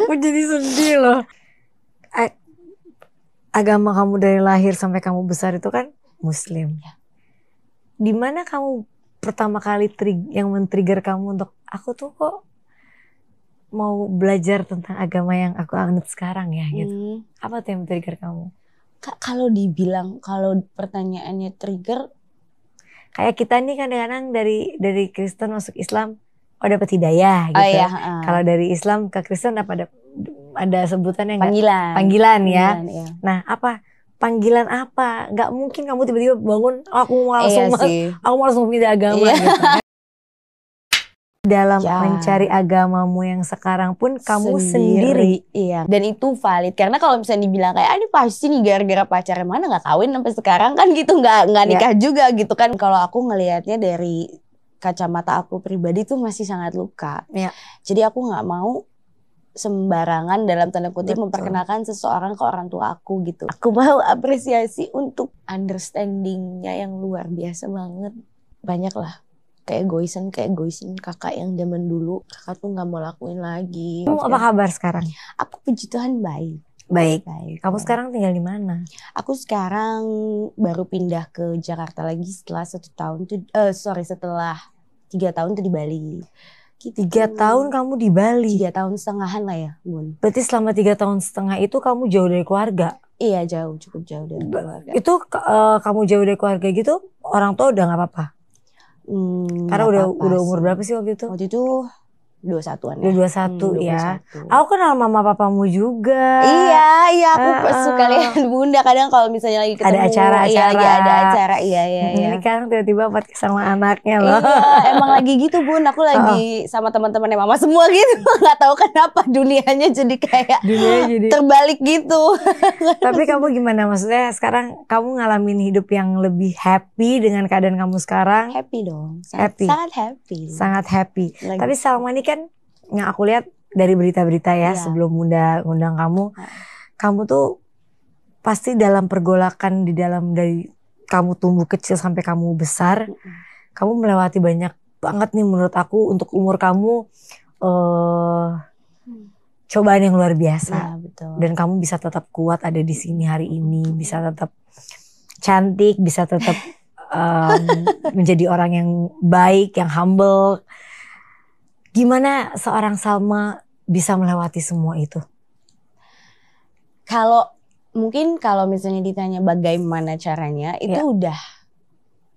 Aku jadi sedih loh. Agama kamu dari lahir sampai kamu besar itu kan Muslim. Di mana kamu pertama kali yang men-trigger kamu untuk aku tuh kok mau belajar tentang agama yang aku anut sekarang ya gitu. Apa tuh yang men-trigger kamu? Kalau dibilang, kalau pertanyaannya trigger, kayak kita nih kadang-kadang dari Kristen masuk Islam, oh dapat hidayah gitu. iya, Kalau dari Islam ke Kristen ada sebutannya nggak? panggilan. Panggilan ya. Iya. Nah apa? Panggilan apa? Nggak mungkin kamu tiba-tiba bangun, oh, aku mau langsung pindah agama gitu. Dalam mencari agamamu yang sekarang pun kamu sendiri. Iya. Dan itu valid. Karena kalau misalnya dibilang kayak, ini pasti nih gara-gara pacarnya, mana gak kawin sampai sekarang kan gitu. Gak nikah juga gitu kan. Kalau aku ngelihatnya dari kacamata aku pribadi tuh masih sangat luka. Ya. Jadi aku gak mau sembarangan dalam tanda kutip memperkenalkan seseorang ke orang tua aku gitu. Aku mau apresiasi untuk understandingnya yang luar biasa banget. Banyak lah. Kayak egoisan kakak yang zaman dulu. Kakak tuh gak mau lakuin lagi. Kamu apa kabar sekarang? Aku puji Tuhan baik. Baik. Kamu sekarang tinggal di mana? Aku sekarang baru pindah ke Jakarta lagi setelah setelah 3 tahun tuh di Bali. Gitu. 3 tahun kamu di Bali? 3 tahun setengahan lah ya, Bun. Berarti selama 3 tahun setengah itu kamu jauh dari keluarga? Iya jauh, cukup jauh dari keluarga. Itu kamu jauh dari keluarga gitu, orang tua udah gak apa-apa? Karena udah umur berapa sih waktu itu? Waktu itu 21-an ya? 21 ya. Aku kenal mama papamu juga. Iya aku suka lihat Bunda kadang kalau misalnya lagi ketemu. Ada acara. Iya. Ini kan tiba-tiba podcast sama anaknya loh. Iya, emang lagi gitu Bun. Aku lagi sama teman-temannya mama semua gitu. Gak tahu kenapa dunianya jadi kayak terbalik gitu. Tapi kamu gimana? Maksudnya sekarang kamu ngalamin hidup yang lebih happy dengan keadaan kamu sekarang? Happy dong. Sangat happy. Tapi Salma ini kan yang aku lihat dari berita-berita ya sebelum ngundang kamu tuh pasti dalam pergolakan dari kamu tumbuh kecil sampai kamu besar, kamu melewati banyak banget nih menurut aku untuk umur kamu cobaan yang luar biasa. Ya, betul. Dan kamu bisa tetap kuat ada di sini hari ini, bisa tetap cantik, bisa tetap menjadi orang yang baik, yang humble. Gimana seorang Salma bisa melewati semua itu? Kalau misalnya ditanya bagaimana caranya, itu udah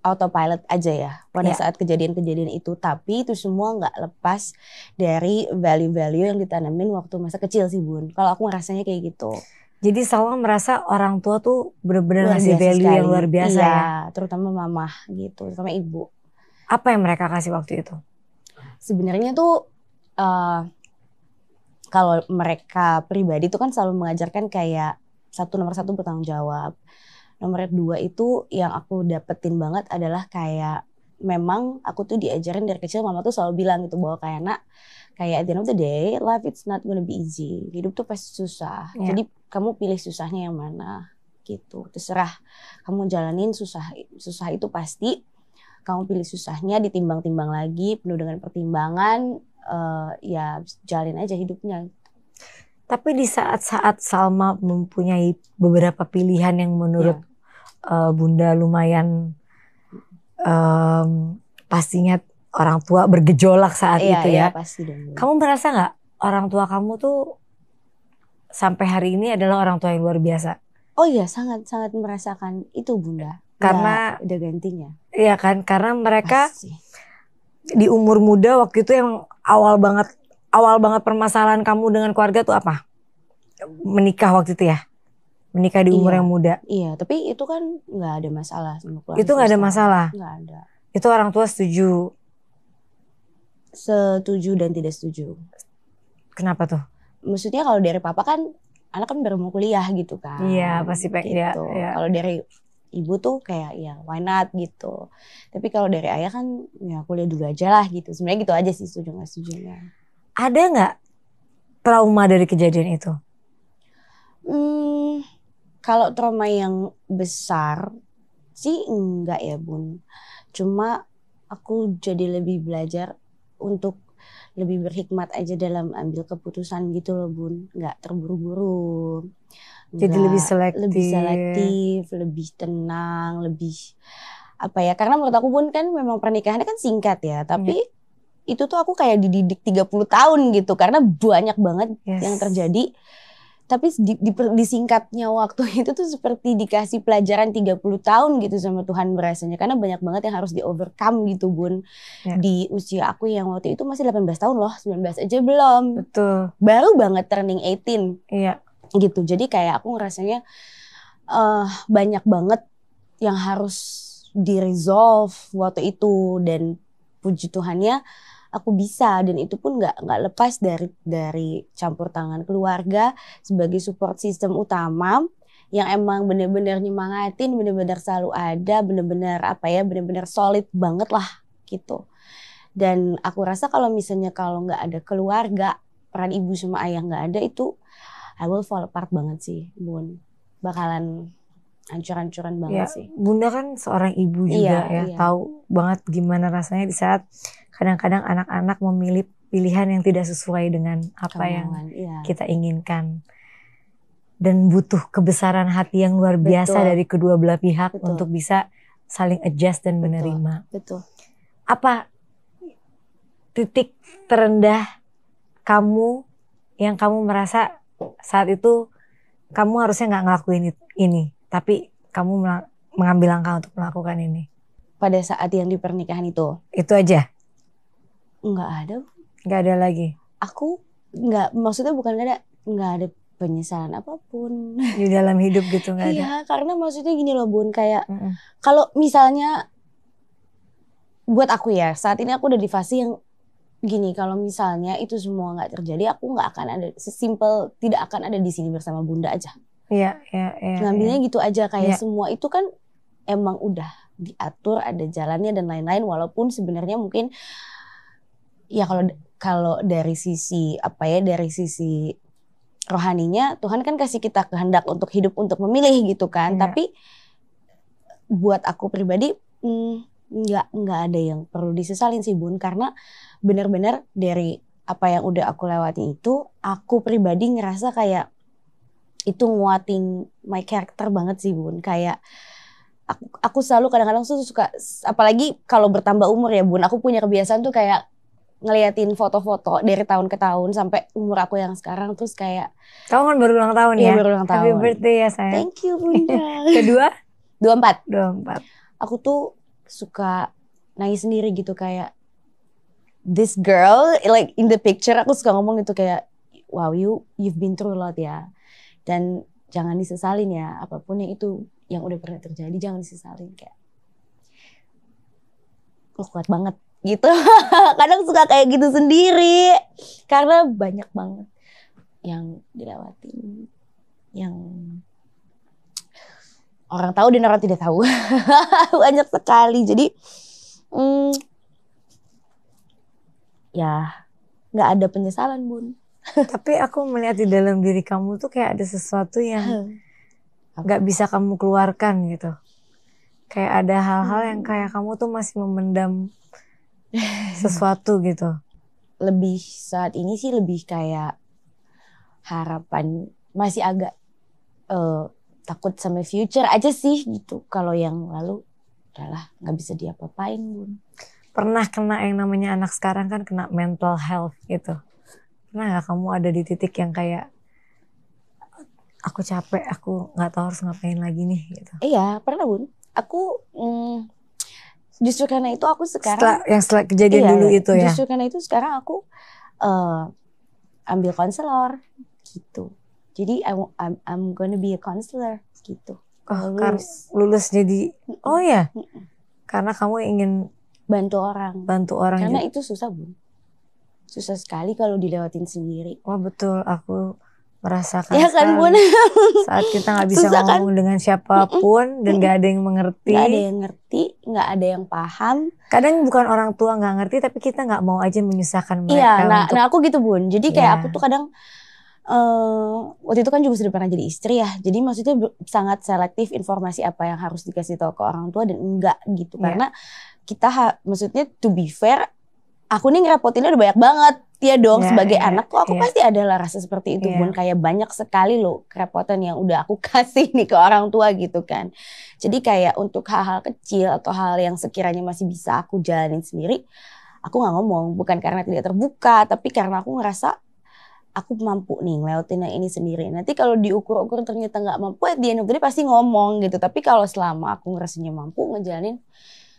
autopilot aja ya pada saat kejadian-kejadian itu. Tapi itu semua nggak lepas dari value-value yang ditanamin waktu masa kecil sih Bun. Kalau aku ngerasanya kayak gitu. Jadi Salma merasa orang tua tuh benar-benar ngasih value yang luar biasa ya? Terutama mama gitu, terutama ibu. Apa yang mereka kasih waktu itu? Sebenarnya tuh kalau mereka pribadi tuh kan selalu mengajarkan kayak nomor satu bertanggung jawab. Nomor 2 itu yang aku dapetin banget adalah kayak memang aku tuh diajarin dari kecil, mama tuh selalu bilang gitu bahwa kayak nak, kayak at the end of the day life it's not gonna be easy. Hidup tuh pasti susah. Jadi kamu pilih susahnya yang mana gitu. Terserah kamu jalanin susah itu pasti. Kamu pilih susahnya, ditimbang-timbang lagi, penuh dengan pertimbangan, ya jalin aja hidupnya. Tapi di saat-saat Salma mempunyai beberapa pilihan yang menurut Bunda lumayan pastinya orang tua bergejolak saat itu ya. Pasti dong. Kamu merasa nggak orang tua kamu tuh sampai hari ini adalah orang tua yang luar biasa? Oh iya, sangat merasakan itu Bunda. Karena udah gantinya. Iya kan, karena mereka di umur muda waktu itu yang awal banget permasalahan kamu dengan keluarga tuh apa? Menikah waktu itu ya? Menikah di umur yang muda. Iya, tapi itu kan nggak ada masalah sama keluarga. Itu nggak ada masalah? Nggak ada. Itu orang tua setuju? Setuju dan tidak setuju. Kenapa tuh? Maksudnya kalau dari papa kan, anak kan baru mau kuliah gitu kan. Iya, pasti pengen gitu. Kalau dari ibu tuh kayak ya why not gitu. Tapi kalau dari ayah kan ya kuliah dulu aja lah gitu. Sebenarnya gitu aja sih, setuju nggak setujunya. Ada nggak trauma dari kejadian itu? Kalau trauma yang besar sih enggak ya Bun. Cuma aku jadi lebih belajar untuk lebih berhikmat aja dalam ambil keputusan gitu loh Bun, nggak terburu-buru, jadi lebih selektif, lebih tenang, lebih apa ya, karena menurut aku Bun kan memang pernikahannya kan singkat ya, tapi itu tuh aku kayak dididik 30 tahun gitu, karena banyak banget yang terjadi. Tapi di singkatnya waktu itu tuh seperti dikasih pelajaran 30 tahun gitu sama Tuhan berasanya. Karena banyak banget yang harus di overcome gitu Bun. Di usia aku yang waktu itu masih 18 tahun loh, 19 aja belum. Betul. Baru banget turning 18. Iya. Gitu, jadi kayak aku ngerasanya banyak banget yang harus di-resolve waktu itu. Dan puji Tuhannya aku bisa, dan itu pun nggak lepas dari campur tangan keluarga sebagai support system utama yang emang bener-bener nyemangatin, bener-bener selalu ada, bener-bener bener-bener solid banget lah gitu. Dan aku rasa kalau misalnya kalau nggak ada keluarga, peran ibu sama ayah nggak ada, itu I will fall apart banget sih Bun, bakalan hancur-hancuran banget sih. Bunda kan seorang ibu juga tahu banget gimana rasanya di saat kadang-kadang anak-anak memilih pilihan yang tidak sesuai dengan apa yang kita inginkan. Dan butuh kebesaran hati yang luar biasa dari kedua belah pihak untuk bisa saling adjust dan menerima. Betul. Apa titik terendah kamu yang kamu merasa saat itu kamu harusnya nggak ngelakuin ini, tapi kamu mengambil langkah untuk melakukan ini? Pada saat yang di pernikahan itu? Itu aja? Nggak ada. Nggak ada lagi? Aku nggak, maksudnya bukan nggak ada penyesalan apapun. Di dalam hidup gitu nggak ada? Iya, karena maksudnya gini loh Bun, kayak kalau misalnya buat aku ya, saat ini aku udah di fase yang gini, kalau misalnya itu semua nggak terjadi, aku nggak akan ada, sesimpel tidak akan ada di sini bersama Bunda aja. Iya. Ngambilnya gitu aja, kayak semua itu kan emang udah diatur, ada jalannya dan lain-lain, walaupun sebenarnya mungkin ya kalau dari sisi dari sisi rohaninya Tuhan kan kasih kita kehendak untuk hidup, untuk memilih gitu kan. Tapi buat aku pribadi nggak ada yang perlu disesalin sih Bun, karena benar-benar dari apa yang udah aku lewatin itu, aku pribadi ngerasa kayak itu nguatin my character banget sih Bun. Kayak aku selalu kadang-kadang suka, apalagi kalau bertambah umur ya Bun, aku punya kebiasaan tuh kayak ngeliatin foto-foto dari tahun ke tahun sampai umur aku yang sekarang, terus kayak kamu kan baru ulang tahun ya? Baru ulang tahun. Happy birthday ya sayang. Thank you Bunda. Kedua? 24. Aku tuh suka nangis sendiri gitu, kayak this girl like in the picture, aku suka ngomong gitu kayak wow, you've been through a lot ya, dan jangan disesalin ya, apapun yang itu yang udah pernah terjadi jangan disesalin, kayak lu kuat banget gitu. Kadang suka kayak gitu sendiri karena banyak banget yang dilewatin, yang orang tahu dan orang tidak tahu. Banyak sekali, jadi ya nggak ada penyesalan Bun. Tapi aku melihat di dalam diri kamu tuh kayak ada sesuatu yang nggak bisa kamu keluarkan gitu. Kayak ada hal-hal yang kayak kamu tuh masih memendam sesuatu gitu. Lebih saat ini sih lebih kayak harapan, masih agak takut sama future aja sih gitu. Kalau yang lalu udahlah nggak bisa diapa-apain Bun. Pernah kena yang namanya anak sekarang kan kena mental health gitu. Pernah nggak kamu ada di titik yang kayak aku capek, aku nggak tahu harus ngapain lagi nih gitu? Iya pernah Bun. Aku justru karena itu aku sekarang setelah kejadian dulu itu ya. Justru karena itu sekarang aku ambil konselor gitu. Jadi I'm gonna be a counselor gitu. Lulus jadi karena kamu ingin bantu orang. Karena itu susah Bun. Susah sekali kalau dilewatin sendiri. Wah betul, aku merasakan ya kan, Bun? Saat kita nggak bisa susah, ngomong kan? Dengan siapapun dan nggak ada yang mengerti. Nggak ada yang ngerti, nggak ada yang paham. Kadang bukan orang tua nggak ngerti, tapi kita nggak mau aja menyusahkan mereka. Iya, nah aku gitu Bun. Jadi kayak aku tuh kadang waktu itu kan juga sudah pernah jadi istri ya. Jadi maksudnya sangat selektif informasi apa yang harus dikasih tahu ke orang tua dan enggak gitu. Karena kita maksudnya to be fair, aku nih ngerepotinnya udah banyak banget. Ya dong, sebagai anak kok aku ya. pasti adalah rasa seperti itu Bun. Kayak banyak sekali loh kerepotan yang udah aku kasih nih ke orang tua gitu kan. Jadi kayak untuk hal-hal kecil atau hal yang sekiranya masih bisa aku jalanin sendiri, aku gak ngomong. Bukan karena tidak terbuka, tapi karena aku ngerasa aku mampu nih ngelewatin yang ini sendiri. Nanti kalau diukur-ukur ternyata gak mampu, at the end of the day pasti ngomong gitu. Tapi kalau selama aku ngerasanya mampu ngejalanin,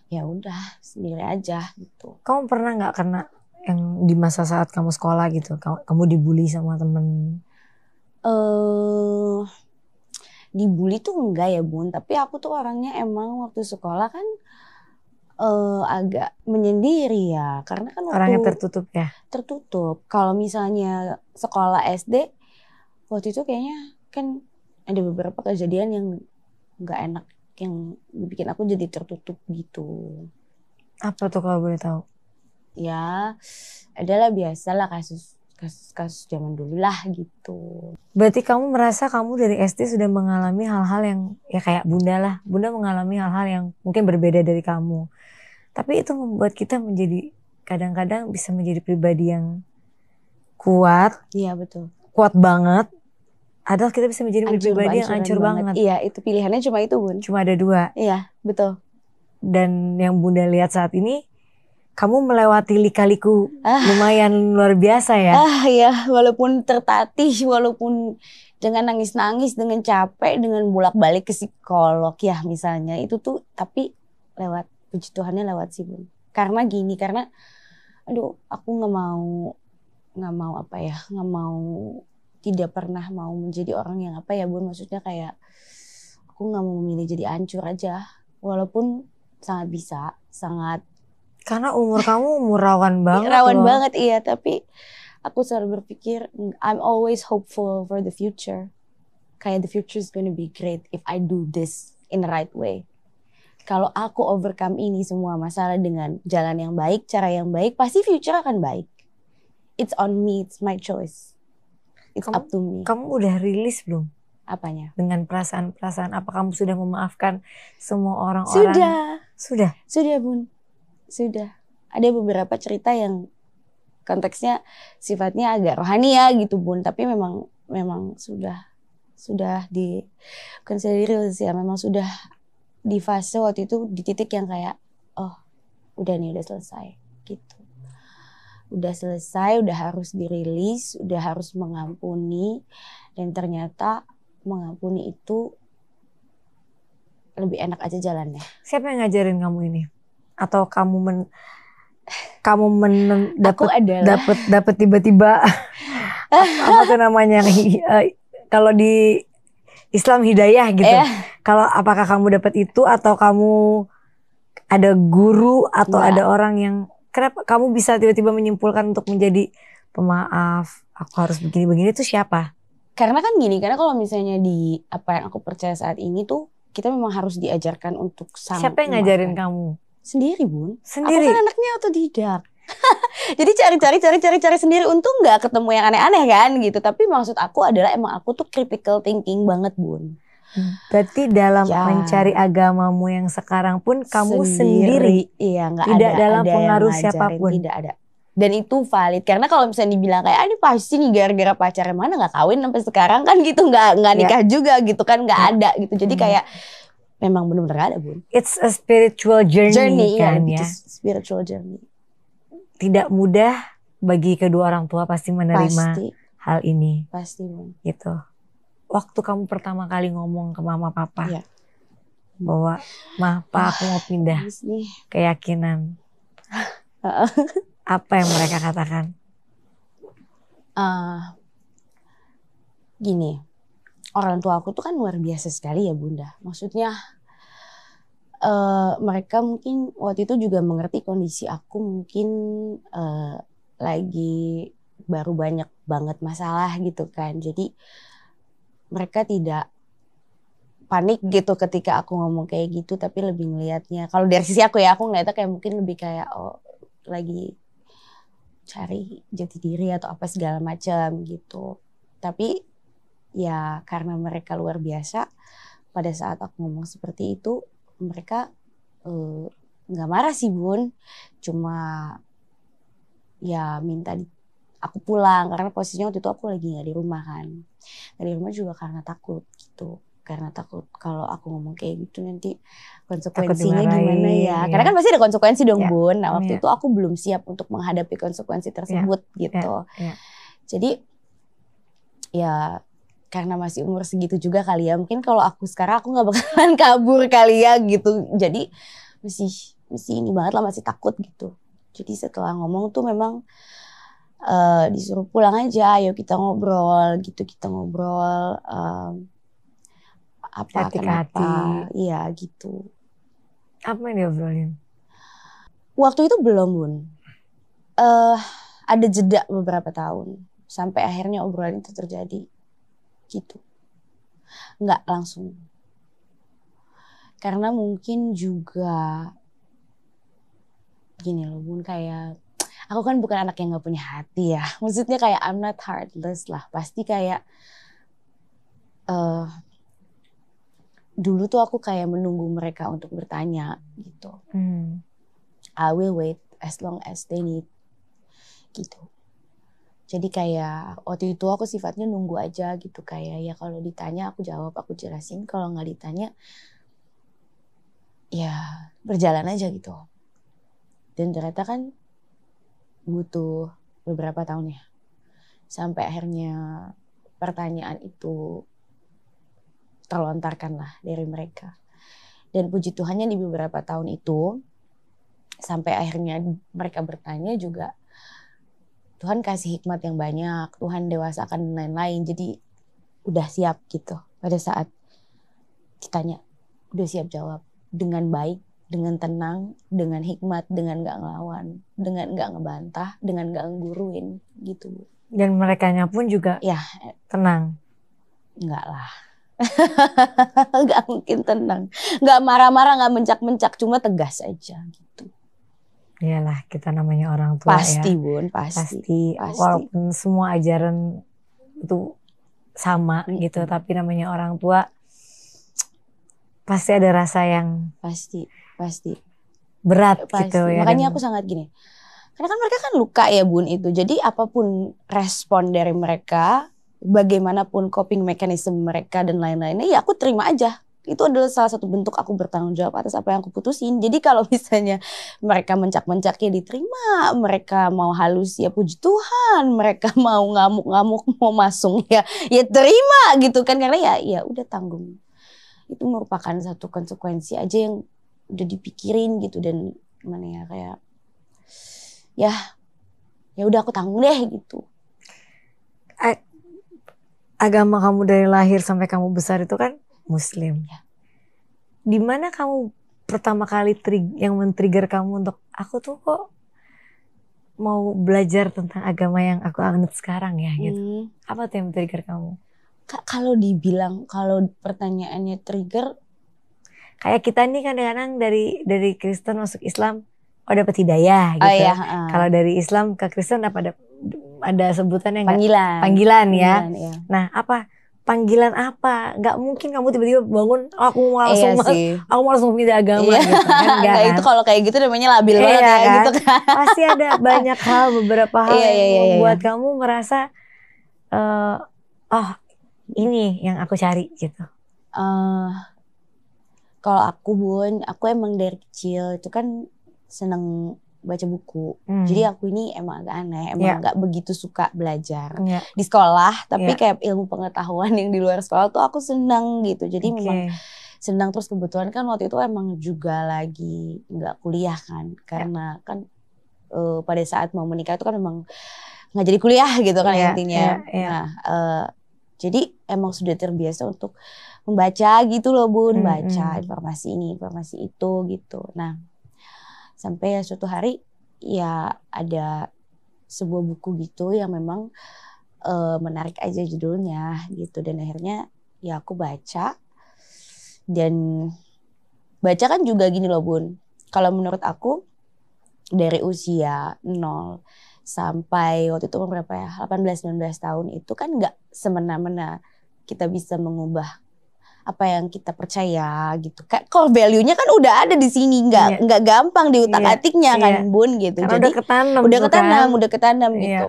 ya udah sendiri aja gitu. Kamu pernah gak kena yang di masa saat kamu sekolah gitu, kamu dibully sama temen? Dibully tuh enggak ya Bun, tapi aku tuh orangnya emang waktu sekolah kan agak menyendiri ya, karena kan waktu orangnya tertutup ya. Tertutup. Kalau misalnya sekolah SD waktu itu kayaknya kan ada beberapa kejadian yang nggak enak yang bikin aku jadi tertutup gitu. Apa tuh kalau boleh tahu? Ya, adalah biasalah kasus zaman dulu lah gitu. Berarti kamu merasa kamu dari SD sudah mengalami hal-hal yang ya kayak Bunda lah. Bunda mengalami hal-hal yang mungkin berbeda dari kamu. Tapi itu membuat kita menjadi kadang-kadang bisa menjadi pribadi yang kuat. Iya betul. Kuat banget. Adalah kita bisa menjadi pribadi yang hancur banget. Iya, itu pilihannya cuma itu Bun. Cuma ada 2. Iya, betul. Dan yang Bunda lihat saat ini, kamu melewati lika-liku lumayan luar biasa ya. Ya, walaupun tertatih, walaupun dengan nangis-nangis, dengan capek, dengan bolak-balik ke psikolog ya misalnya. Itu tuh tapi lewat, puji Tuhannya lewat sih Bun. Karena gini, karena aduh aku gak mau apa ya, tidak pernah mau menjadi orang yang apa ya Bun. Maksudnya kayak aku gak mau memilih jadi hancur aja. Walaupun sangat bisa, sangat. Karena umur kamu umur rawan banget. Rawan banget iya, tapi aku selalu berpikir I'm always hopeful for the future. Kayak the future is gonna be great if I do this in the right way. Kalau aku overcome ini semua masalah dengan jalan yang baik, cara yang baik, pasti future akan baik. It's on me, it's my choice. It's up to me. Kamu udah rilis belum? Apanya? Dengan perasaan-perasaan, apa kamu sudah memaafkan semua orang-orang? Sudah? Sudah Bun. Sudah. Ada beberapa cerita yang konteksnya sifatnya agak rohani ya gitu Bun, tapi memang sudah di consider ya, memang sudah di fase waktu itu di titik yang kayak oh udah nih udah selesai gitu. Udah selesai, udah harus dirilis, udah harus mengampuni, dan ternyata mengampuni itu lebih enak aja jalannya. Siapa yang ngajarin kamu ini? Atau kamu dapat tiba-tiba apa tuh namanya kalau di Islam hidayah gitu. Kalau apakah kamu dapat itu atau kamu ada guru atau ada orang yang kenapa kamu bisa tiba-tiba menyimpulkan untuk menjadi pemaaf, aku harus begini-begini itu siapa? Karena kan gini, karena kalau misalnya di apa yang aku percaya saat ini tuh kita memang harus diajarkan untuk Siapa yang ngajarin kamu? Sendiri Bun. Sendiri. Aku kan anaknya otodidak. Jadi cari sendiri. Untung nggak ketemu yang aneh-aneh kan gitu. Tapi maksud aku adalah emang aku tuh critical thinking banget Bun. Berarti dalam mencari agamamu yang sekarang pun kamu sendiri. Iya, nggak ada. Tidak dalam pengaruh siapapun. Tidak ada. Dan itu valid. Karena kalau misalnya dibilang kayak ini pasti nih gara-gara pacarnya mana nggak kawin sampai sekarang kan gitu, nggak nikah juga gitu kan, nggak ada gitu. Jadi kayak memang benar-benar ada Bun. It's a spiritual journey kan ya. Spiritual journey. Tidak mudah bagi kedua orang tua pasti menerima hal ini. Pasti Bun. Gitu. Waktu kamu pertama kali ngomong ke mama papa bahwa Ma, Pa aku mau pindah keyakinan. Apa yang mereka katakan? Gini. Orang tua aku tuh kan luar biasa sekali ya Bunda. Maksudnya mereka mungkin waktu itu juga mengerti kondisi aku mungkin lagi baru banyak banget masalah gitu kan. Jadi mereka tidak panik gitu ketika aku ngomong kayak gitu, tapi lebih ngelihatnya. Kalau dari sisi aku ya, aku ngeliatnya kayak mungkin lebih kayak oh lagi cari jati diri atau apa segala macam gitu. Tapi ya karena mereka luar biasa, pada saat aku ngomong seperti itu mereka nggak marah sih Bun, cuma ya minta aku pulang karena posisinya waktu itu aku lagi nggak di rumah kan. Nggak di rumah juga karena takut gitu. Karena takut kalau aku ngomong kayak gitu nanti konsekuensinya gimana ya. Karena kan pasti ada konsekuensi dong Bun. Nah waktu itu aku belum siap untuk menghadapi konsekuensi tersebut gitu. Jadi ya karena masih umur segitu juga kali ya. Mungkin kalau aku sekarang aku gak bakalan kabur kali ya gitu. Jadi masih ini banget lah, masih takut gitu. Jadi setelah ngomong tuh memang disuruh pulang aja, ayo kita ngobrol gitu. Kita ngobrol apa kenapa. Iya gitu. Apa yang diobrolin? Waktu itu belum Bun. Ada jeda beberapa tahun. Sampai akhirnya obrolan itu terjadi. Gitu. Nggak langsung. Karena mungkin juga gini loh Bun, kayak aku kan bukan anak yang nggak punya hati ya. Maksudnya kayak I'm not heartless lah. Pasti kayak dulu tuh aku kayak menunggu mereka untuk bertanya gitu. I will wait as long as they need gitu. Jadi kayak waktu itu aku sifatnya nunggu aja gitu, kayak ya kalau ditanya aku jawab, aku jelasin, kalau nggak ditanya ya berjalan aja gitu. Dan ternyata kan butuh beberapa tahun ya sampai akhirnya pertanyaan itu terlontarkan lah dari mereka. Dan puji Tuhannya di beberapa tahun itu sampai akhirnya mereka bertanya juga Tuhan kasih hikmat yang banyak, Tuhan dewasakan dan lain-lain. Jadi udah siap gitu. Pada saat ditanya, udah siap jawab. Dengan baik, dengan tenang, dengan hikmat, dengan gak ngelawan, dengan gak ngebantah, dengan gak ngguruin gitu. Dan merekanya pun juga ya tenang? Enggak lah. Gak mungkin tenang. Gak marah-marah, gak mencak-mencak, cuma tegas aja gitu. Iyalah, kita namanya orang tua pasti, ya. Bun, pasti. Walaupun semua ajaran itu sama gitu, tapi namanya orang tua pasti ada rasa yang pasti berat gitu ya. Makanya aku sangat gini. Karena kan mereka kan luka ya Bun itu. Jadi apapun respon dari mereka, bagaimanapun coping mechanism mereka dan lain-lainnya, ya aku terima aja. Itu adalah salah satu bentuk aku bertanggung jawab atas apa yang aku putusin. Jadi kalau misalnya mereka mencak-mencak ya diterima, mereka mau halus ya puji Tuhan, mereka mau ngamuk-ngamuk mau masung ya terima gitu kan, karena ya udah tanggung. Itu merupakan satu konsekuensi aja yang udah dipikirin gitu, dan gimana ya kayak ya udah aku tanggung deh gitu. Agama kamu dari lahir sampai kamu besar itu kan Muslim. Ya. Di mana kamu pertama kali yang men-trigger kamu untuk aku tuh kok mau belajar tentang agama yang aku anut sekarang ya gitu. Apa tuh yang men-trigger kamu? Kalau dibilang, kalau pertanyaannya trigger, kayak kita nih kadang-kadang dari Kristen masuk Islam, dapat hidayah gitu. Iya, Kalau dari Islam ke Kristen ada sebutannya panggilan ya. Iya. Nah, panggilan apa? Gak mungkin kamu tiba-tiba bangun aku mau langsung pindah agama gitu kan. Enggak, itu kalau kayak gitu namanya labil banget ya kan? Gitu kan. Pasti ada banyak hal, beberapa hal yang membuat kamu merasa ini yang aku cari gitu. Kalau aku Bun, aku emang dari kecil itu kan seneng baca buku. Jadi aku ini emang agak aneh, emang gak begitu suka belajar di sekolah, tapi kayak ilmu pengetahuan yang di luar sekolah tuh aku senang gitu. Jadi memang senang, terus kebetulan kan waktu itu emang juga lagi gak kuliah kan, karena kan pada saat mau menikah itu kan memang gak jadi kuliah gitu kan intinya. Nah jadi emang sudah terbiasa untuk membaca gitu loh Bun, baca informasi ini, informasi itu gitu. Nah sampai suatu hari ya ada sebuah buku gitu yang memang menarik aja judulnya gitu, dan akhirnya ya aku baca. Dan baca kan juga gini loh Bun, kalau menurut aku dari usia 0 sampai waktu itu berapa ya 18-19 tahun itu kan gak semena-mena kita bisa mengubah apa yang kita percaya gitu. Core value-nya kan udah ada di sini, nggak gampang diutak-atiknya kan Bun gitu. Karena jadi udah ketanam gitu.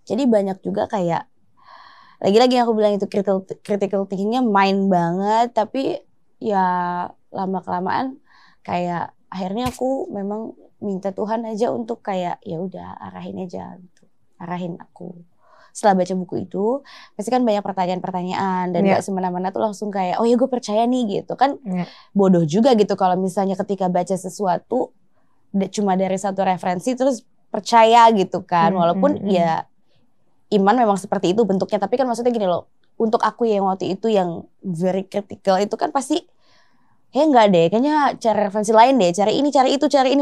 Jadi banyak juga kayak lagi-lagi yang aku bilang itu critical thinking-nya main banget, tapi ya lama-kelamaan kayak akhirnya aku memang minta Tuhan aja untuk kayak ya udah arahin aja gitu. Arahin aku. Setelah baca buku itu pasti kan banyak pertanyaan-pertanyaan dan gak semena-mena tuh langsung kayak oh ya gue percaya nih gitu kan. Bodoh juga gitu kalau misalnya ketika baca sesuatu cuma dari satu referensi terus percaya gitu kan. Walaupun ya iman memang seperti itu bentuknya, tapi kan maksudnya gini loh, untuk aku yang waktu itu yang very critical itu kan pasti enggak deh, kayaknya cari referensi lain deh, cari ini,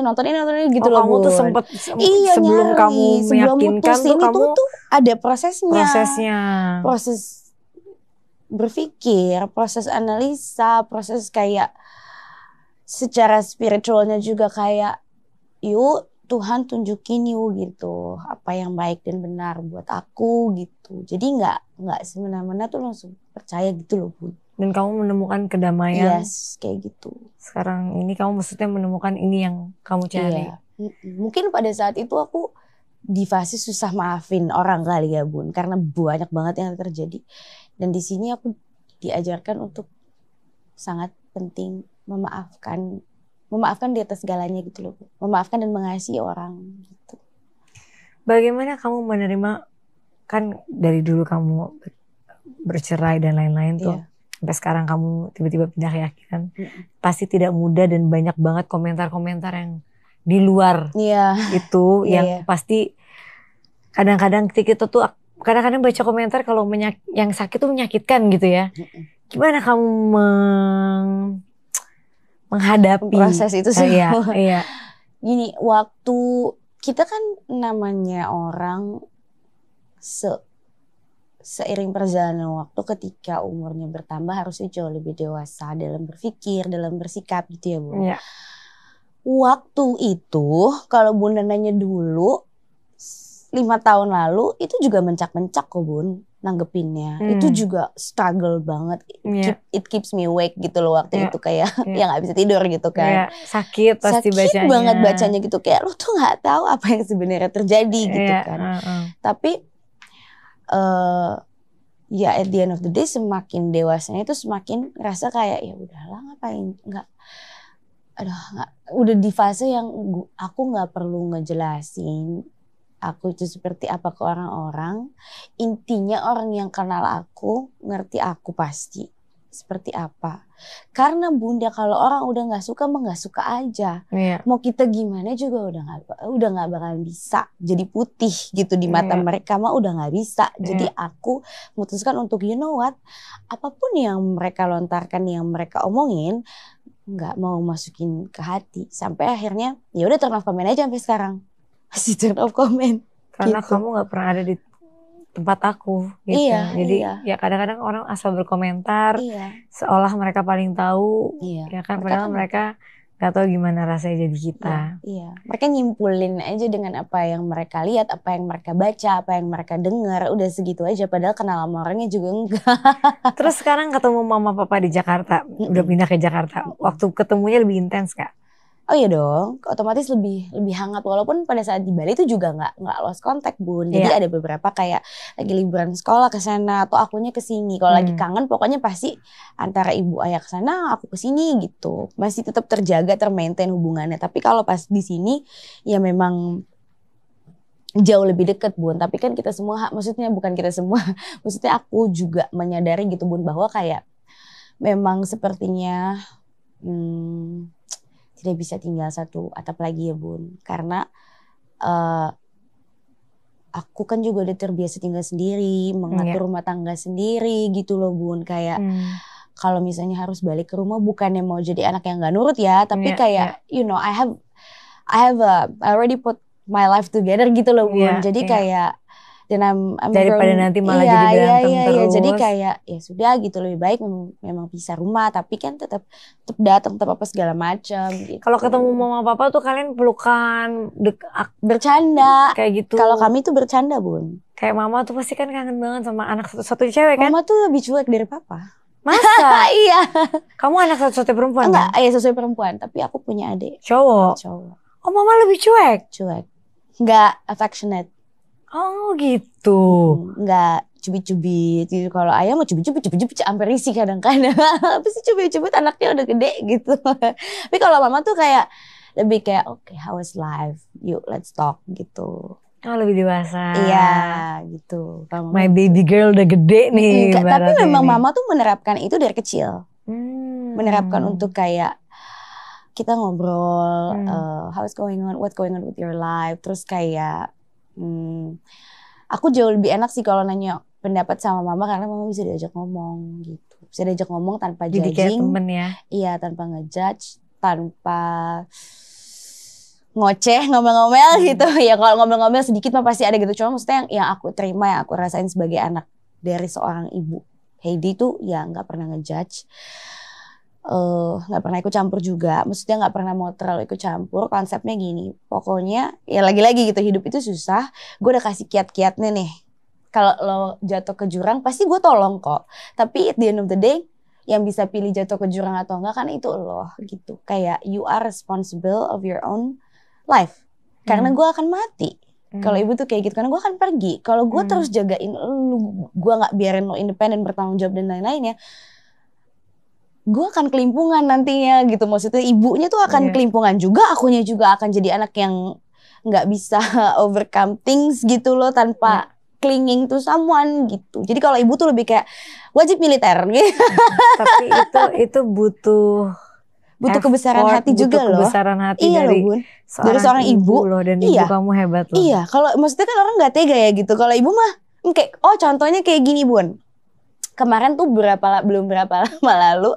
nonton ini gitu loh. Kamu tuh sempet sebelum kamu meyakinkan tuh kamu tuh ada prosesnya. Proses berpikir, proses analisa, proses kayak secara spiritualnya juga kayak yuk Tuhan tunjukin yuk gitu apa yang baik dan benar buat aku gitu. Jadi nggak semena-mena tuh langsung percaya gitu loh Bun. Dan kamu menemukan kedamaian. Yes, kayak gitu. Sekarang ini kamu maksudnya menemukan ini yang kamu cari. Iya. Mungkin pada saat itu aku di fase susah maafin orang kali ya Bun, karena banyak banget yang terjadi. Dan di sini aku diajarkan untuk sangat penting memaafkan di atas segalanya gitu loh. Memaafkan dan mengasihi orang gitu. Bagaimana kamu menerima, kan dari dulu kamu bercerai dan lain-lain tuh. Sampai sekarang kamu tiba-tiba pindah keyakinan. Pasti tidak mudah dan banyak banget komentar-komentar yang di luar itu yang pasti kadang-kadang kita tuh kadang-kadang baca komentar kalau yang sakit tuh menyakitkan gitu ya. Gimana kamu menghadapi proses itu semua? Iya. Gini, waktu kita kan namanya orang seiring perjalanan waktu ketika umurnya bertambah harusnya jauh lebih dewasa dalam berpikir, dalam bersikap gitu ya Bun. Iya. Waktu itu kalau Bunda nanya dulu 5 tahun lalu itu juga mencak-mencak kok Bun nanggepinnya. Itu juga struggle banget. It keeps me awake gitu loh waktu itu kayak ya gak bisa tidur gitu kan. Sakit pasti bacanya. Sakit banget bacanya gitu kayak lu tuh gak tahu apa yang sebenarnya terjadi gitu kan. Tapi ya at the end of the day semakin dewasanya itu semakin ngerasa kayak ya udahlah ngapain udah di fase yang aku nggak perlu ngejelasin aku itu seperti apa ke orang-orang. Intinya orang yang kenal aku ngerti aku pasti seperti apa. Karena Bunda kalau orang udah nggak suka mah nggak suka aja. Mau kita gimana juga udah nggak bakal bisa jadi putih gitu di mata mereka mah udah nggak bisa. Jadi aku memutuskan untuk you know what, apapun yang mereka lontarkan, yang mereka omongin nggak mau masukin ke hati. Sampai akhirnya ya udah turn off comment aja sampai sekarang. Masih turn off comment. Karena gitu. kamu nggak pernah ada di tempat aku gitu. Jadi ya kadang-kadang orang asal berkomentar seolah mereka paling tahu, ya kan padahal mereka nggak tahu gimana rasanya jadi kita. Mereka nyimpulin aja dengan apa yang mereka lihat, apa yang mereka baca, apa yang mereka dengar, udah segitu aja. Padahal kenal sama orangnya juga enggak. Terus sekarang ketemu mama papa di Jakarta, udah pindah ke Jakarta. Waktu ketemunya lebih intens gak? Oh iya dong, otomatis lebih hangat. Walaupun pada saat di Bali itu juga nggak lost contact Bun. Jadi ada beberapa kayak lagi liburan sekolah ke sana atau akunya ke sini. Kalau lagi kangen pokoknya pasti antara ibu ayah ke sana, aku ke sini gitu. Masih tetap terjaga, termaintain hubungannya. Tapi kalau pas di sini ya memang jauh lebih dekat Bun. Tapi kan kita semua, maksudnya bukan kita semua, maksudnya aku juga menyadari gitu Bun bahwa kayak memang sepertinya tidak bisa tinggal satu atap lagi ya Bun. Karena aku kan juga udah terbiasa tinggal sendiri, mengatur rumah tangga sendiri gitu loh Bun. Kayak kalau misalnya harus balik ke rumah bukannya mau jadi anak yang gak nurut ya. Tapi kayak you know I already put my life together gitu loh Bun. Jadi kayak dan I'm daripada nanti malah jadi berantem terus. Jadi kayak ya sudah gitu, lebih baik memang pisah rumah tapi kan tetap datang tetap apa segala macam gitu. Kalau ketemu mama papa tuh kalian pelukan, bercanda kayak gitu. Kalau kami tuh bercanda Bun. Kayak mama tuh pasti kan kangen banget sama anak satu cewek kan. Mama tuh lebih cuek dari papa. Masa? Iya. Kamu anak satu-satunya perempuan? Enggak, kan? sesuai perempuan. Tapi aku punya adik. Cowok? Cowok. Oh mama lebih cuek? Cuek. Enggak affectionate. Oh gitu. Enggak cubit-cubit gitu. Kalau ayah mau cubit-cubit sampai risih kadang-kadang. Apa sih cubit-cubit, anaknya udah gede gitu. Tapi kalau mama tuh kayak lebih kayak okay, how is life? Yuk let's talk gitu. Oh lebih dewasa. Iya gitu. My baby girl udah gede nih. Tapi memang mama tuh menerapkan itu dari kecil. Menerapkan untuk kayak kita ngobrol, how is going on, what's going on with your life. Terus kayak aku jauh lebih enak sih kalau nanya pendapat sama mama karena mama bisa diajak ngomong gitu. Bisa diajak ngomong tanpa judging. Jadi kayak temen ya? Iya, tanpa ngejudge, tanpa ngoceh, ngomel-ngomel gitu. Ya kalau ngomel-ngomel sedikit mah pasti ada gitu. Cuma maksudnya yang aku terima, yang aku rasain sebagai anak dari seorang ibu Heidi tuh ya nggak pernah ngejudge, nggak pernah ikut campur juga. Maksudnya nggak pernah mau terlalu ikut campur. Konsepnya gini, pokoknya ya lagi-lagi gitu, hidup itu susah. Gue udah kasih kiat-kiatnya nih. Kalau lo jatuh ke jurang pasti gue tolong kok. Tapi at the end of the day, yang bisa pilih jatuh ke jurang atau enggak kan itu lo gitu. Kayak you are responsible of your own life. Karena gue akan mati. Kalau ibu tuh kayak gitu, karena gue akan pergi. Kalau gue terus jagain lu, gue nggak biarin lo independen, bertanggung jawab dan lain-lainnya, gue akan kelimpungan nantinya gitu. Maksudnya ibunya tuh akan kelimpungan juga, akunya juga akan jadi anak yang nggak bisa overcome things gitu loh tanpa clinging to someone gitu. Jadi kalau ibu tuh lebih kayak wajib militer gitu. Tapi itu butuh kebesaran hati juga loh. Kebesaran hati iya dari loh, dari seorang ibu loh, dan ibu kamu hebat loh. Iya, kalau maksudnya kan orang nggak tega ya gitu. Kalau ibu mah kayak contohnya kayak gini Bun. Kemarin tuh belum berapa lama lalu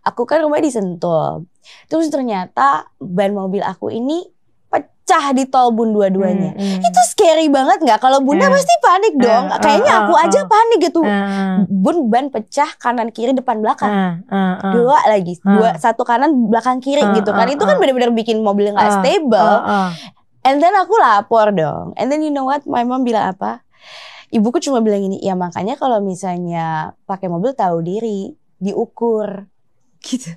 aku kan rumah di Sentul. Terus ternyata ban mobil aku ini pecah di tol Bun dua-duanya. Itu scary banget nggak? Kalau Bunda pasti panik dong. Kayaknya aku aja panik gitu. Bun, ban pecah kanan kiri depan belakang. Dua lagi, satu kanan belakang kiri gitu kan. Itu kan benar-benar bikin mobil nggak stable. And then aku lapor dong. And then you know what? My mom bilang apa? Ibuku cuma bilang gini, ya makanya kalau misalnya pakai mobil tahu diri, diukur gitu.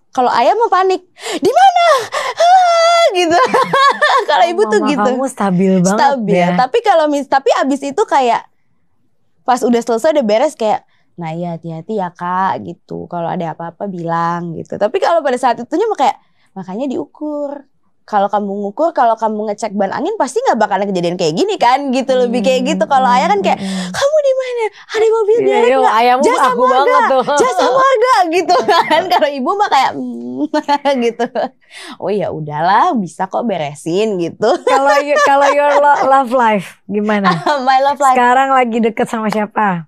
Kalau ayah mau panik, di mana? Gitu. Kalau ibu tuh gitu. Kamu stabil banget. Stabil. Ya. Tapi abis itu kayak pas udah selesai udah beres kayak, nah ya hati-hati ya kak gitu. Kalau ada apa-apa bilang gitu. Tapi kalau pada saat itunya kayak makanya diukur. Kalau kamu ngukur, kalau kamu ngecek ban angin pasti nggak bakalan kejadian kayak gini kan gitu. Lebih kayak gitu. Kalau ayah kan kayak kamu di mana? Ada mobil derek nggak? Jasa marga, jasa marga gitu kan. Kalau ibu mah kayak gitu. Oh ya udahlah, bisa kok beresin gitu. Kalau your love life gimana? My love life. Sekarang lagi deket sama siapa?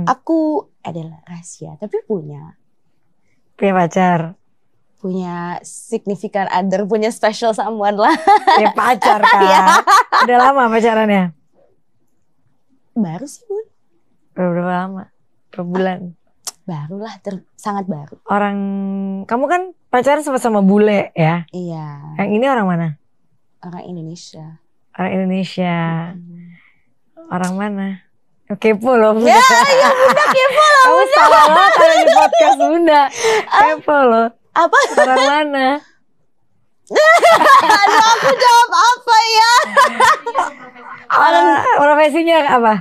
Aku adalah rahasia, tapi punya pacar. Punya significant other, punya special someone lah. Ya pacar kan. Udah lama pacarannya? Baru sih Bun. Berapa lama? Per bulan? Baru lah, sangat baru. Kamu kan pacaran sama bule ya? Iya. Yang ini orang mana? Orang Indonesia. Orang Indonesia. Orang mana? Kepo loh. Ya Bunda kepo loh. Kamu salah banget kalau di podcast Bunda. Kepo loh. Apa? Orang mana? Aduh aku jawab apa ya? Profesinya apa?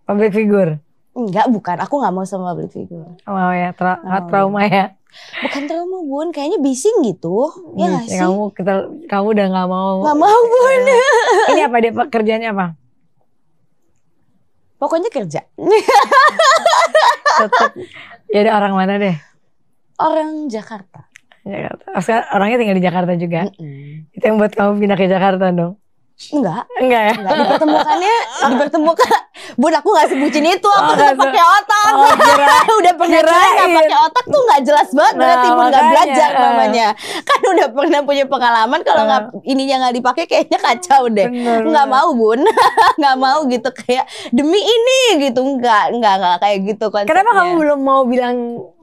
Public figure? Enggak, bukan. Aku gak mau sama public figure. Oh ya, trauma ya? Bukan trauma Bun, kayaknya bising gitu. Ya gak sih? Kamu udah gak mau. Gak mau Bun. Ini apa dia kerjanya apa? Pokoknya kerja. Tetap. Ya ada orang mana deh? Orang Jakarta. Orangnya tinggal di Jakarta juga? Itu yang buat kamu pindah ke Jakarta dong? Enggak ya? Dipertemukan. Bun, aku gak sebutin itu. Aku udah pakai otak. Udah pernah gak pakai otak tuh gak jelas banget. Berarti Bun gak belajar namanya. Kan udah pernah punya pengalaman. Kalau ininya gak dipakai kayaknya kacau deh. Gak mau Bun. Gak mau gitu kayak demi ini gitu. Enggak kayak gitu konsepnya. Kenapa kamu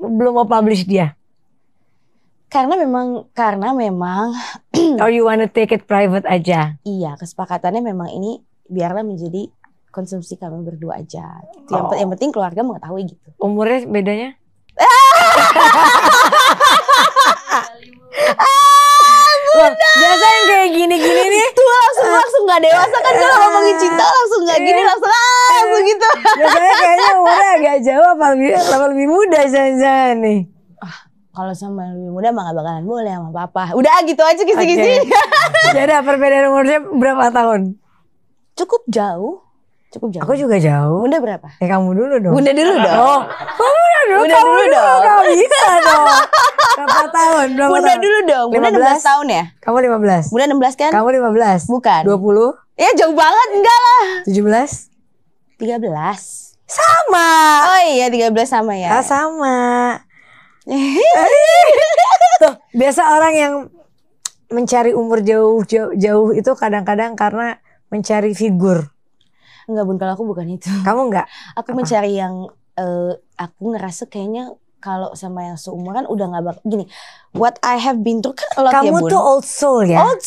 belum mau publish dia? Karena memang or you wanna take it private aja? Iya, kesepakatannya memang ini biarlah menjadi konsumsi kami berdua aja. Gitu. Yang penting keluarga mengetahui gitu. Umurnya bedanya? Biasa yang kayak gini-gini nih tuh langsung gak dewasa kan, kalau ngomongin cinta langsung gak gini, langsung gitu. Biasanya kayaknya umurnya agak jauh apa lebih muda jangan-jangan nih. Kalau sama lebih muda mah gak bakalan boleh sama papa. Udah gitu aja kisi-kisi. Jadi perbedaan umurnya berapa tahun? Cukup jauh. Aku juga jauh. Bunda berapa? Kamu dulu dong. Bunda dulu dong. Oh, kamu dulu dong. Gak bisa dong. Berapa tahun? Bunda dulu dong. Bunda 16 tahun ya? Kamu 15. Bunda 16 kan? Kamu 15. Bukan. 20. Ya jauh banget, enggak lah. 17. 13. Sama. Oh iya 13 sama ya. Sama. Tuh, biasa orang yang mencari umur jauh itu kadang-kadang karena mencari figur. Enggak Bun, kalau aku bukan itu. Kamu enggak? Aku mencari yang aku ngerasa kayaknya kalau sama yang seumuran udah gak bakal gini. What I have been through kan a lot ya Bun. Kamu tuh old soul ya? Old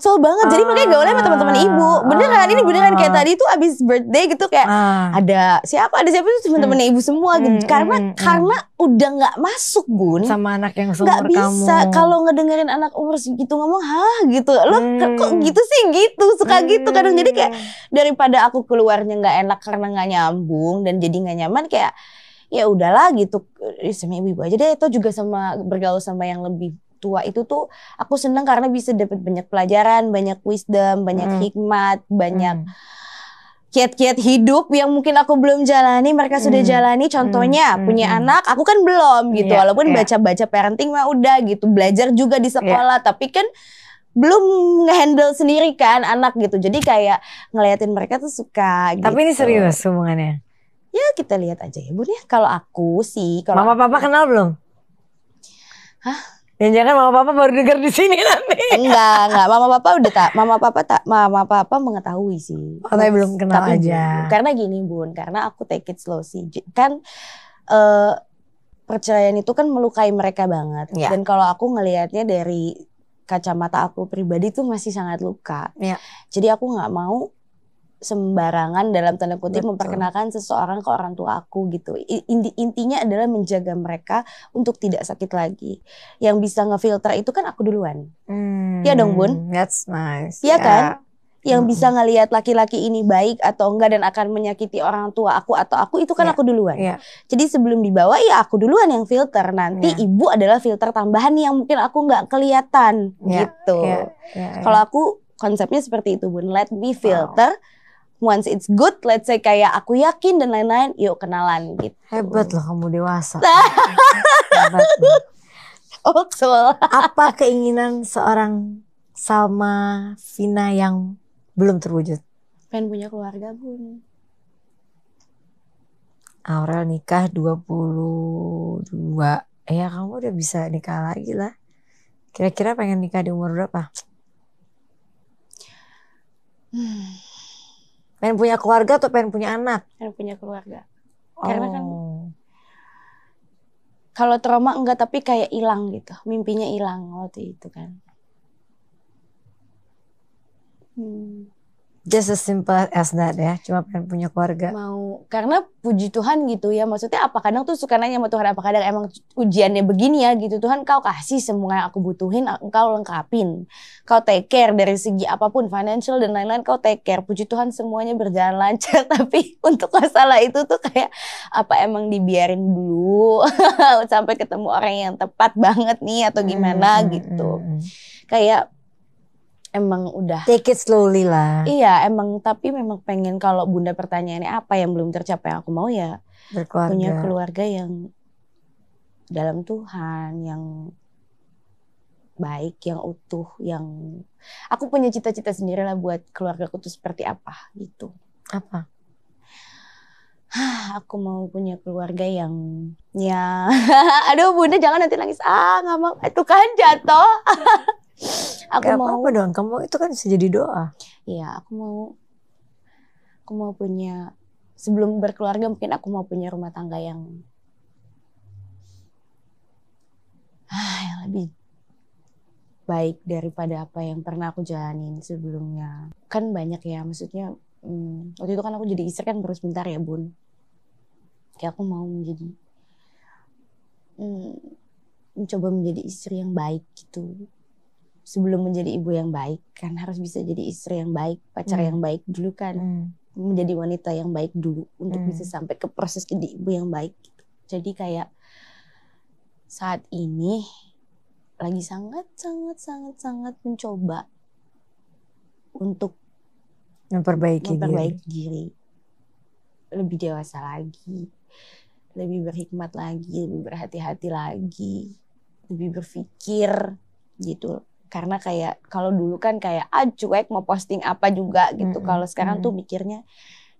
soul banget. Jadi makanya gaulnya sama teman-teman ibu. Beneran, ini beneran kayak tadi tuh abis birthday gitu kayak ada siapa itu teman-teman ibu semua gitu. Karena udah gak masuk Bun. Sama anak yang seumur kamu. Gak bisa kalau ngedengerin anak umur segitu ngomong gitu. Lo kok gitu sih gitu. Suka gitu kadang. Jadi kayak daripada aku keluarnya gak enak karena gak nyambung dan jadi gak nyaman kayak ya udahlah gitu sama ibu-ibu aja deh. Itu juga sama bergaul sama yang lebih tua itu tuh aku seneng karena bisa dapat banyak pelajaran, banyak wisdom, banyak hikmat, banyak kiat-kiat hidup yang mungkin aku belum jalani, mereka sudah jalani. Contohnya punya anak, aku kan belum gitu. Walaupun baca-baca parenting mah udah gitu, belajar juga di sekolah, tapi kan belum ngehandle sendiri kan anak gitu. Jadi kayak ngeliatin mereka tuh suka gitu. Tapi ini serius hubungannya? Ya kita lihat aja ya Bun ya. Kalau aku sih, kalau Mama Papa kenal belum? Hah? Jangan Mama Papa baru dengar di sini nanti. Enggak. Mama Papa mengetahui sih. Oh, tapi belum kenal tapi aja. Karena gini Bun, karena aku take it slow sih. Kan perceraian itu kan melukai mereka banget. Ya. Dan kalau aku ngelihatnya dari kacamata aku pribadi tuh masih sangat luka. Ya. Jadi aku nggak mau sembarangan dalam tanda kutip memperkenalkan seseorang ke orang tua aku gitu. Intinya adalah menjaga mereka untuk tidak sakit lagi. Yang bisa ngefilter itu kan aku duluan. Iya dong Bun? That's nice. Iya kan? Yang bisa ngelihat laki-laki ini baik atau enggak dan akan menyakiti orang tua aku atau aku itu kan aku duluan. Jadi sebelum dibawa ya aku duluan yang filter. Nanti ibu adalah filter tambahan yang mungkin aku nggak kelihatan gitu. Kalau aku konsepnya seperti itu Bun. Let me filter. Once it's good, let's say kayak aku yakin dan lain-lain, yuk kenalan gitu. Hebat loh kamu dewasa. Hebat loh. Old soul. Apa keinginan seorang Salma Vina yang belum terwujud? Pengen punya keluarga Bun. Aurel nikah 22. Ya kamu udah bisa nikah lagi lah. Kira-kira pengen nikah di umur berapa? Pengen punya keluarga atau pengen punya anak? Pengen punya keluarga. Karena kan kalau trauma enggak, tapi kayak hilang gitu. Mimpinya hilang waktu itu kan. Just as simple as that ya. Cuma pengen punya keluarga. Mau, karena puji Tuhan gitu ya. Maksudnya apa kadang tuh suka nanya sama Tuhan, apa kadang emang ujiannya begini ya gitu. Tuhan kau kasih semua yang aku butuhin, kau lengkapin. Kau take care dari segi apapun, financial dan lain-lain kau take care. Puji Tuhan semuanya berjalan lancar. Tapi untuk masalah itu tuh kayak apa emang dibiarin dulu sampai ketemu orang yang tepat banget nih atau gimana gitu. Kayak emang udah take it slowly lah. Iya emang, tapi memang pengen kalau Bunda pertanyaannya apa yang belum tercapai yang aku mau ya berkeluarga. Punya keluarga yang dalam Tuhan, yang baik, yang utuh, yang aku punya cita-cita sendiri lah buat keluargaku tuh seperti apa gitu. Apa? Aku mau punya keluarga yang ya aduh Bunda jangan nanti nangis, nggak mau itu kan jatuh. Aku gak mau apa-apa dong, kamu itu kan bisa jadi doa. Iya, aku mau punya, sebelum berkeluarga mungkin aku mau punya rumah tangga yang lebih baik daripada apa yang pernah aku jalanin sebelumnya. Kan banyak ya, maksudnya waktu itu kan aku jadi istri kan baru sebentar ya Bun. Kayak aku mau mencoba menjadi istri yang baik gitu. Sebelum menjadi ibu yang baik kan harus bisa jadi istri yang baik, pacar yang baik dulu kan. Menjadi wanita yang baik dulu untuk bisa sampai ke proses jadi ibu yang baik gitu. Jadi kayak saat ini lagi sangat mencoba untuk memperbaiki diri. Lebih dewasa lagi, lebih berhikmat lagi, lebih berhati-hati lagi, lebih berpikir gitu. Karena kayak kalau dulu kan kayak cuek mau posting apa juga gitu. Kalau sekarang tuh mikirnya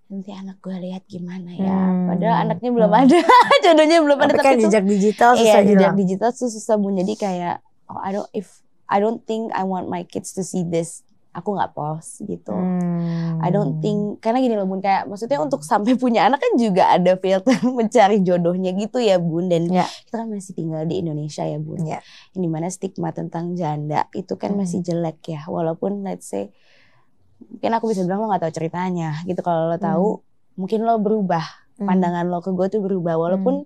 nanti anak gue lihat gimana ya. Padahal anaknya belum ada, jodohnya belum ada. Tapi kan jejak digital susah hilang. Jejak digital susah Bun. Jadi kayak I don't think I want my kids to see this. Aku nggak post gitu. I don't think, karena gini loh Bun, kayak maksudnya untuk sampai punya anak kan juga ada filter mencari jodohnya gitu ya Bun. Dan kita kan masih tinggal di Indonesia ya Bun. Yang dimana stigma tentang janda itu kan masih jelek ya. Walaupun let's say, mungkin aku bisa bilang lo gak tahu ceritanya gitu. Kalau lo tahu mungkin lo berubah, pandangan lo ke gue tuh berubah. Walaupun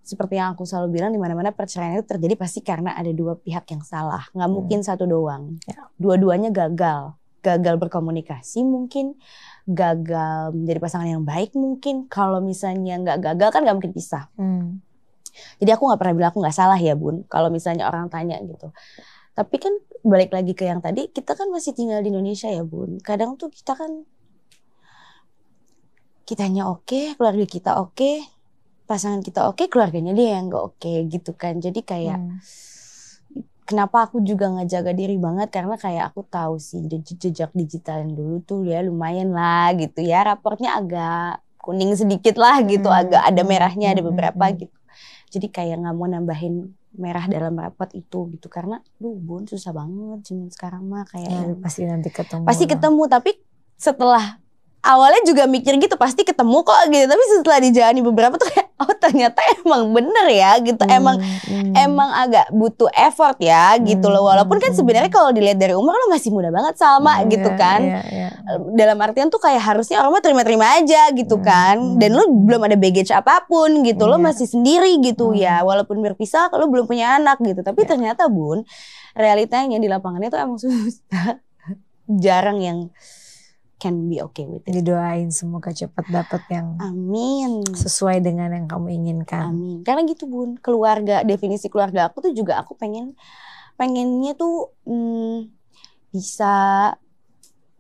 seperti yang aku selalu bilang, di mana-mana perceraian itu terjadi pasti karena ada dua pihak yang salah. Nggak mungkin satu doang. Dua-duanya gagal. Gagal berkomunikasi mungkin, gagal menjadi pasangan yang baik mungkin. Kalau misalnya nggak gagal kan nggak mungkin pisah. Jadi aku nggak pernah bilang aku nggak salah ya Bun. Kalau misalnya orang tanya gitu. Tapi kan balik lagi ke yang tadi, kita kan masih tinggal di Indonesia ya Bun. Kadang tuh kita kan kitanya oke, keluarga kita oke, pasangan kita oke, keluarganya dia yang gak oke gitu kan. Jadi kayak kenapa aku juga ngejaga diri banget, karena kayak aku tahu sih jejak digital yang dulu tuh ya lumayan lah gitu ya, raportnya agak kuning sedikit lah gitu, agak ada merahnya, ada beberapa gitu. Jadi kayak nggak mau nambahin merah dalam rapot itu gitu, karena Bun susah banget zaman sekarang mah kayak pasti nanti ketemu. Pasti ketemu, tapi setelah awalnya juga mikir gitu pasti ketemu kok gitu, tapi setelah dijalani beberapa tuh kayak ternyata emang bener ya gitu. Emang agak butuh effort ya gitu loh. Walaupun kan sebenarnya kalau dilihat dari umur lo masih muda banget sama gitu kan. Dalam artian tuh kayak harusnya orang mah terima-terima aja gitu kan. Dan lo belum ada baggage apapun gitu. Lo masih sendiri gitu ya. Walaupun berpisah lo belum punya anak gitu. Tapi ternyata Bun, realitanya di lapangannya tuh emang susah. Jarang yang can be okay with it. Didoain semoga cepat dapat yang sesuai dengan yang kamu inginkan. Amin. Karena gitu Bun, keluarga, definisi keluarga aku tuh juga aku pengennya tuh bisa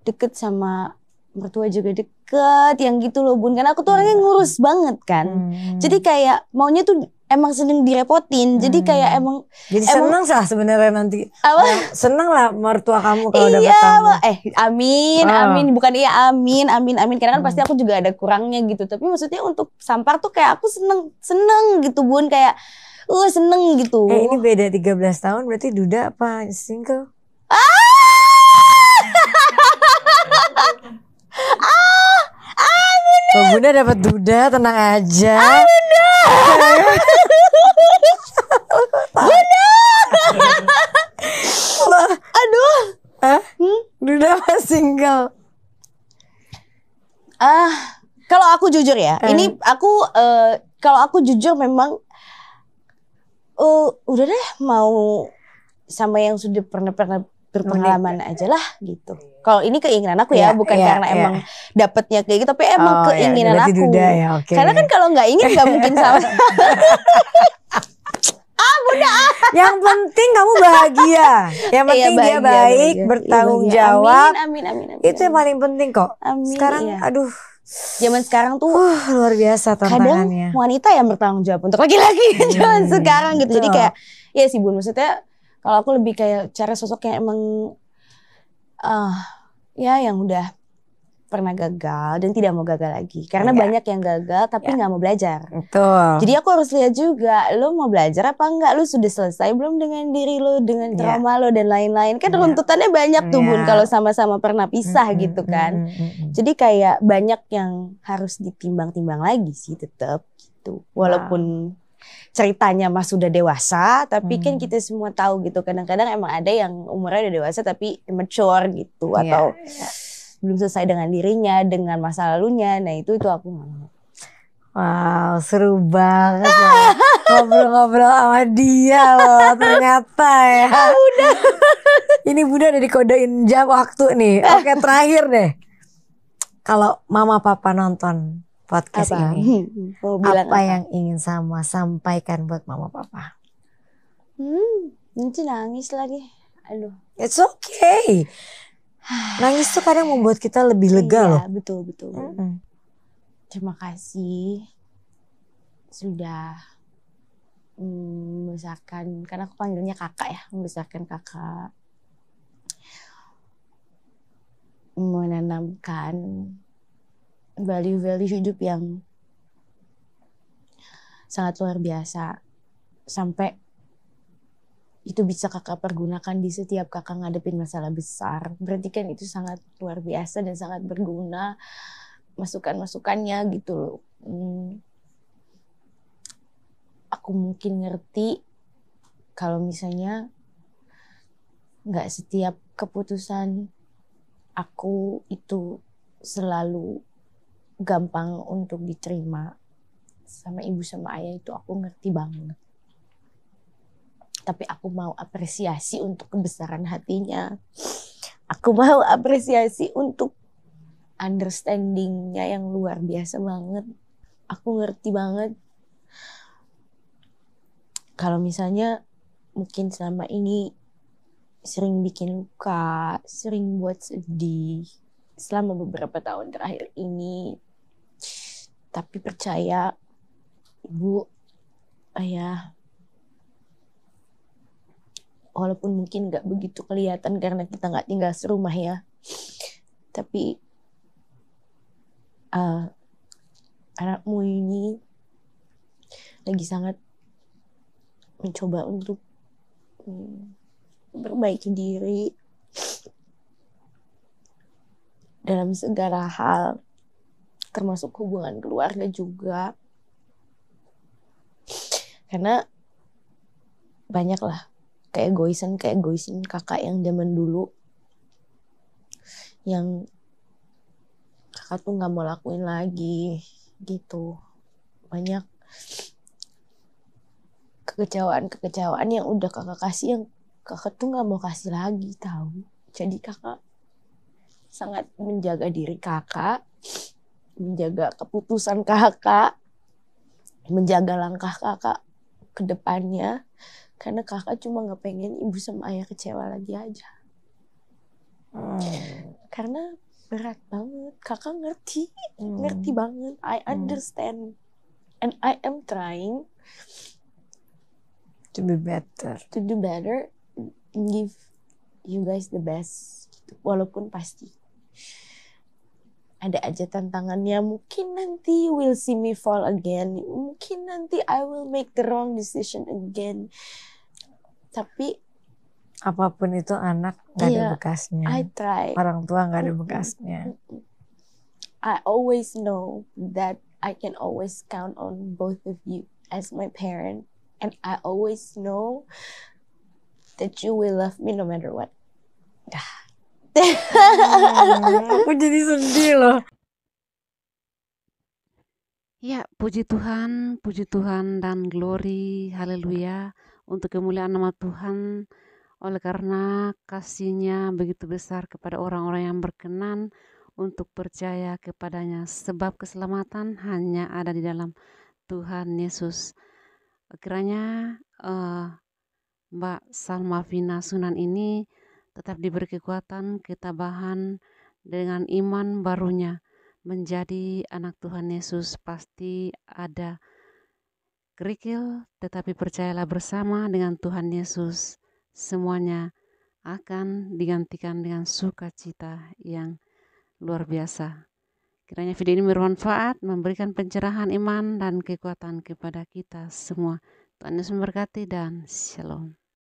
deket sama mertua juga deket yang gitu loh Bun. Karena aku tuh orangnya ngurus banget kan. Jadi kayak maunya tuh emang seneng direpotin. Jadi kayak jadi seneng lah sebenarnya nanti. Seneng lah mertua kamu kalau dapat tamu. Amin. Bukan amin. Karena kan pasti aku juga ada kurangnya gitu. Tapi maksudnya untuk Sampar tuh kayak aku seneng gitu Bun. Kayak seneng gitu. Ini beda 13 tahun berarti duda apa single? Bunda dapat duda, tenang aja. Bunda. Aduh. Duda apa single? Kalau aku jujur ya, ini aku kalau aku jujur memang udah deh mau sama yang sudah pernah berpengalaman aja lah gitu. Kalau ini keinginan aku ya, bukan karena emang dapetnya kayak gitu, tapi emang keinginan aku. Duda, ya, karena kan kalau nggak ingin nggak mungkin sama. Bunda. Yang penting kamu bahagia. Yang penting dia baik, bertanggung jawab. Amin. Itu yang paling penting kok. Sekarang aduh. Zaman sekarang tuh luar biasa tantangannya. Kadang wanita yang bertanggung jawab untuk laki-laki zaman sekarang gitu. Jadi kayak ya sih Bun, maksudnya kalau aku lebih kayak cara sosok yang emang ya yang udah pernah gagal dan tidak mau gagal lagi. Karena banyak yang gagal tapi nggak mau belajar. Betul. Jadi aku harus lihat juga, lo mau belajar apa enggak? Lo sudah selesai belum dengan diri lo, dengan trauma lo dan lain-lain. Kan runtutannya banyak tuh Bun kalau sama-sama pernah pisah gitu kan. Jadi kayak banyak yang harus ditimbang-timbang lagi sih tetap gitu. Walaupun ceritanya mas sudah dewasa, tapi kan kita semua tahu gitu. Kadang-kadang emang ada yang umurnya udah dewasa tapi immature gitu atau belum selesai dengan dirinya, dengan masa lalunya. Nah itu aku nggak mau. Wow, seru banget loh. Ngobrol-ngobrol sama dia loh ternyata ya. Udah. Ini Bunda udah dikodein jam waktu nih. Oke, terakhir deh. Kalau mama papa nonton podcast Apa? ini, Mau bilang apa yang ingin sama sampaikan buat mama papa? Nanti nangis lagi. Aduh. It's okay. Nangis tuh kadang membuat kita lebih lega loh. Iya, betul. Terima kasih sudah membesarkan, karena aku panggilnya kakak ya, membesarkan kakak, menanamkan value-value hidup yang sangat luar biasa, sampai itu bisa kakak pergunakan di setiap kakak ngadepin masalah besar. Berarti kan itu sangat luar biasa dan sangat berguna masukan-masukannya gitu loh. Aku mungkin ngerti kalau misalnya nggak setiap keputusan aku itu selalu gampang untuk diterima sama ibu sama ayah, itu aku ngerti banget. Tapi aku mau apresiasi untuk kebesaran hatinya. Aku mau apresiasi untuk understandingnya yang luar biasa banget. Aku ngerti banget kalau misalnya mungkin selama ini sering bikin luka, sering buat sedih selama beberapa tahun terakhir ini. Tapi percaya, ibu, ayah, walaupun mungkin gak begitu kelihatan karena kita gak tinggal serumah ya, tapi anakmu ini lagi sangat mencoba untuk memperbaiki diri dalam segala hal, termasuk hubungan keluarga juga. Karena banyak lah keegoisan kakak yang zaman dulu yang kakak tuh gak mau lakuin lagi gitu. Banyak kekecewaan yang udah kakak kasih yang kakak tuh gak mau kasih lagi, tahu. Jadi kakak sangat menjaga diri kakak, menjaga keputusan kakak, menjaga langkah kakak ke depannya, karena kakak cuma gak pengen ibu sama ayah kecewa lagi aja. Karena berat banget, kakak ngerti banget. I understand and I am trying to do better and give you guys the best. Walaupun pasti ada aja tantangannya. Mungkin nanti you will see me fall again, mungkin nanti I will make the wrong decision again. Tapi apapun itu anak gak ada bekasnya. I try. Orang tua gak ada bekasnya. I always know that I can always count on both of you as my parent. And I always know that you will love me no matter what. Aku jadi sedih loh. Ya, puji Tuhan dan glory, haleluya, untuk kemuliaan nama Tuhan, oleh karena kasih-Nya begitu besar kepada orang-orang yang berkenan untuk percaya kepadanya, sebab keselamatan hanya ada di dalam Tuhan Yesus. Kiranya Mbak Salma Vina Sunan ini tetap diberi kekuatan, ketabahan dengan iman barunya. Menjadi anak Tuhan Yesus pasti ada kerikil, tetapi percayalah bersama dengan Tuhan Yesus, semuanya akan digantikan dengan sukacita yang luar biasa. Kiranya video ini bermanfaat, memberikan pencerahan iman dan kekuatan kepada kita semua. Tuhan Yesus memberkati dan shalom.